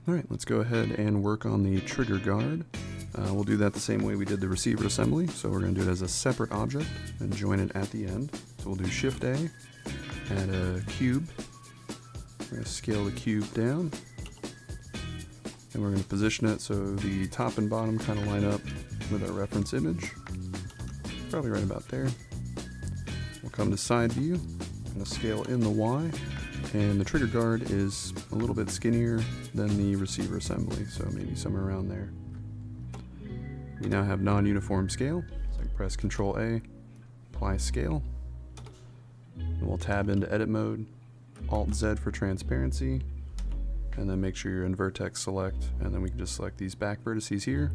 Alright, let's go ahead and work on the trigger guard. We'll do that the same way we did the receiver assembly, so we're going to do it as a separate object and join it at the end. So we'll do Shift A, add a cube, we're going to scale the cube down, and we're going to position it so the top and bottom kind of line up with our reference image, probably right about there. We'll come to side view, I'm going to scale in the Y, and the trigger guard is a little bit skinnier than the receiver assembly, so maybe somewhere around there. We now have non-uniform scale, so I can press Ctrl A, apply scale, and we'll tab into edit mode, Alt Z for transparency, and then make sure you're in vertex select, and then we can just select these back vertices here,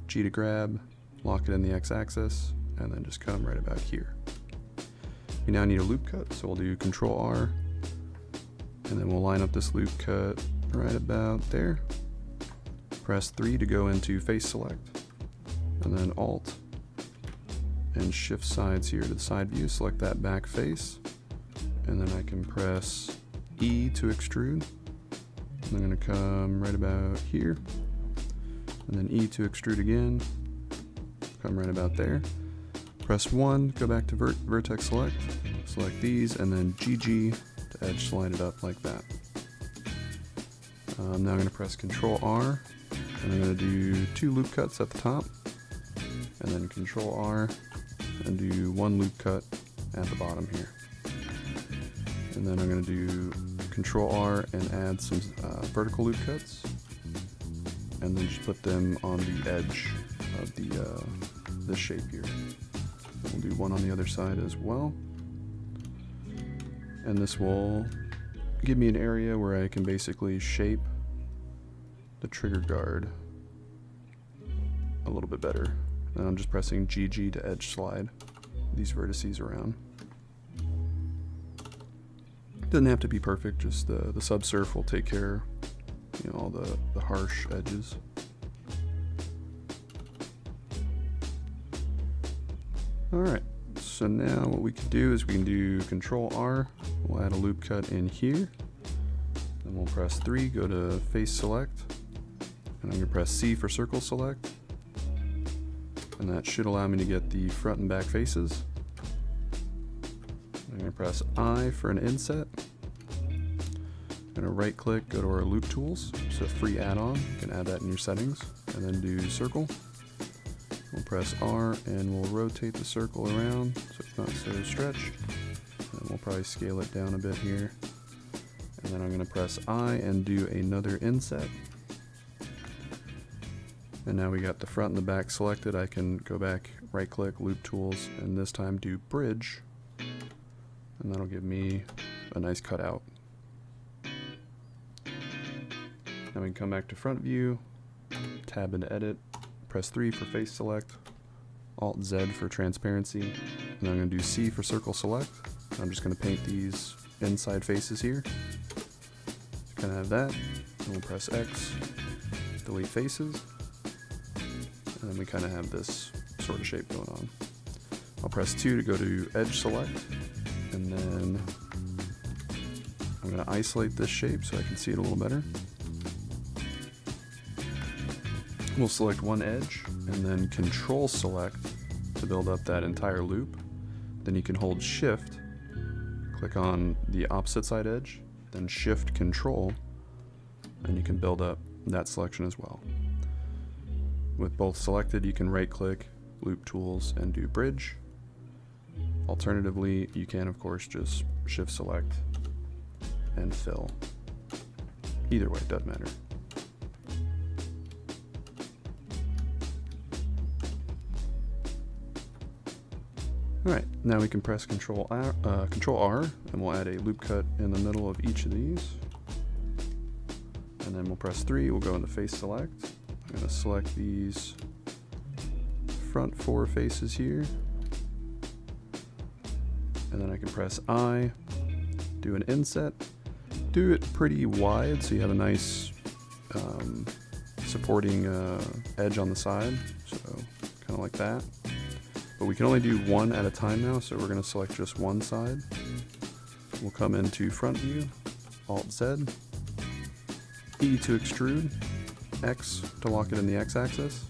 G to grab, lock it in the x-axis, and then just come right about here. We now need a loop cut, so we'll do Ctrl R, and then we'll line up this loop cut right about there. Press 3 to go into face select, and then Alt and shift sides here to the side view, select that back face, and then I can press E to extrude. And I'm going to come right about here, and then E to extrude again, come right about there. Press 1, go back to vertex select, select these, and then GG to edge slide it up like that. Now I'm going to press Ctrl R, and I'm going to do 2 loop cuts at the top, and then Ctrl R, and do 1 loop cut at the bottom here. And then I'm going to do Ctrl R and add some vertical loop cuts, and then just put them on the edge of the shape here. We'll do one on the other side as well. And this will give me an area where I can basically shape the trigger guard a little bit better. And I'm just pressing GG to edge slide these vertices around. Doesn't have to be perfect, just the subsurf will take care of all the harsh edges. Alright, so now what we can do is we can do Ctrl R, we'll add a loop cut in here, then we'll press 3, go to face select, and I'm going to press C for circle select, and that should allow me to get the front and back faces. I'm going to press I for an inset. I'm going to right click, go to our loop tools, it's a free add-on, you can add that in your settings, and then do circle. We'll press R and we'll rotate the circle around so it's not so stretched, and we'll probably scale it down a bit here, and then I'm going to press I and do another inset. And now we got the front and the back selected. I can go back, right click, loop tools, and this time do bridge, and that'll give me a nice cutout. Now we can come back to front view, tab into edit, press 3 for face select, Alt Z for transparency, and I'm going to do C for circle select. I'm just going to paint these inside faces here. So kind of have that, and we'll press X, delete faces, and then we kind of have this sort of shape going on. I'll press 2 to go to edge select, and then I'm going to isolate this shape so I can see it a little better. We'll select one edge, and then Control select to build up that entire loop. Then you can hold Shift, click on the opposite side edge, then Shift Control, and you can build up that selection as well. With both selected, you can right click, loop tools, and do bridge. Alternatively, you can of course just Shift select and fill. Either way, it doesn't matter. Alright, now we can press Control R, and we'll add a loop cut in the middle of each of these. And then we'll press 3, we'll go into face select. I'm going to select these front 4 faces here. And then I can press I, do an inset, do it pretty wide so you have a nice supporting edge on the side, so kind of like that. But we can only do one at a time now, so we're going to select just one side. We'll come into front view, Alt Z, E to extrude, X to lock it in the X-axis,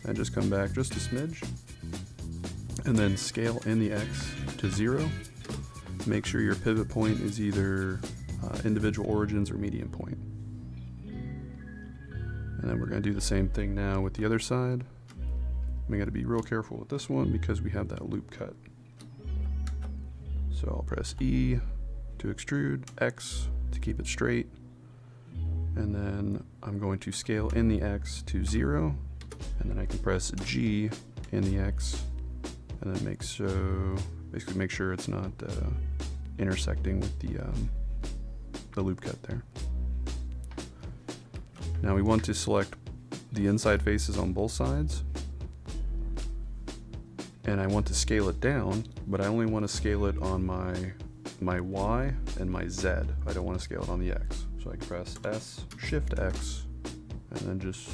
and just come back just a smidge, and then scale in the X to 0. Make sure your pivot point is either individual origins or median point. And then we're going to do the same thing now with the other side. We got to be real careful with this one because we have that loop cut. So I'll press E to extrude, X to keep it straight, and then I'm going to scale in the X to 0, and then I can press G in the X, and then basically make sure it's not intersecting with the loop cut there. Now we want to select the inside faces on both sides, and I want to scale it down, but I only want to scale it on my Y and my Z. I don't want to scale it on the X. So I can press S, Shift X, and then just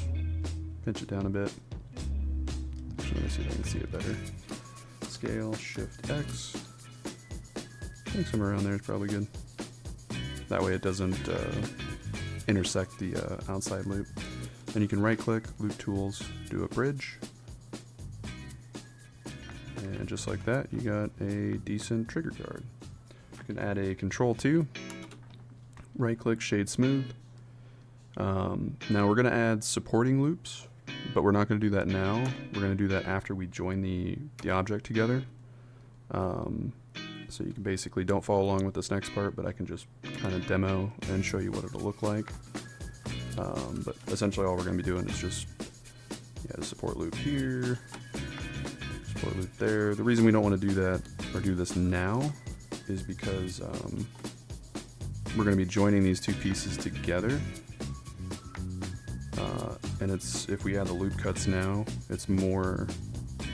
pinch it down a bit. Actually, let me see if I can see it better. Scale, Shift X. I think somewhere around there is probably good. That way it doesn't intersect the outside loop. Then you can right click, Loop Tools, do a bridge. And just like that, you got a decent trigger guard. You can add a Control 2, right click, Shade Smooth. Now we're going to add supporting loops, but we're not going to do that now. We're going to do that after we join the object together. So you can basically, don't follow along with this next part, but I can just kind of demo and show you what it'll look like. But essentially all we're going to be doing is just the support loop here, support loop there. The reason we don't want to do that or do this now is because we're going to be joining these two pieces together. And if we add the loop cuts now, it's more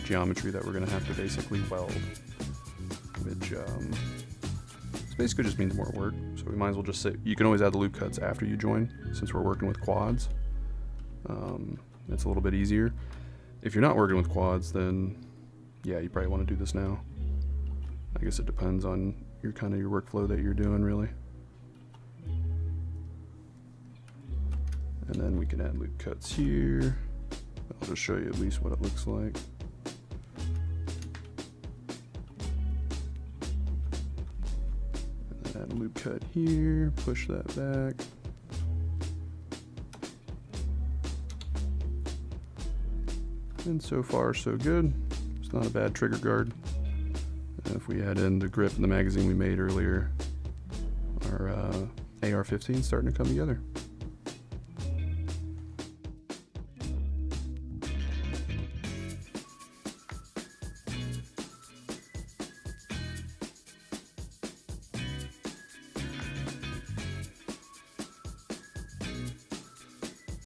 geometry that we're going to have to basically weld, which basically just means more work. So we might as well just say, you can always add the loop cuts after you join, since we're working with quads. It's a little bit easier. If you're not working with quads, then yeah, you probably want to do this now. I guess it depends on your workflow that you're doing, really. And then we can add loop cuts here. I'll just show you at least what it looks like. And then add a loop cut here, push that back. And so far, so good. It's not a bad trigger guard. And if we add in the grip and the magazine we made earlier, our AR15 is starting to come together.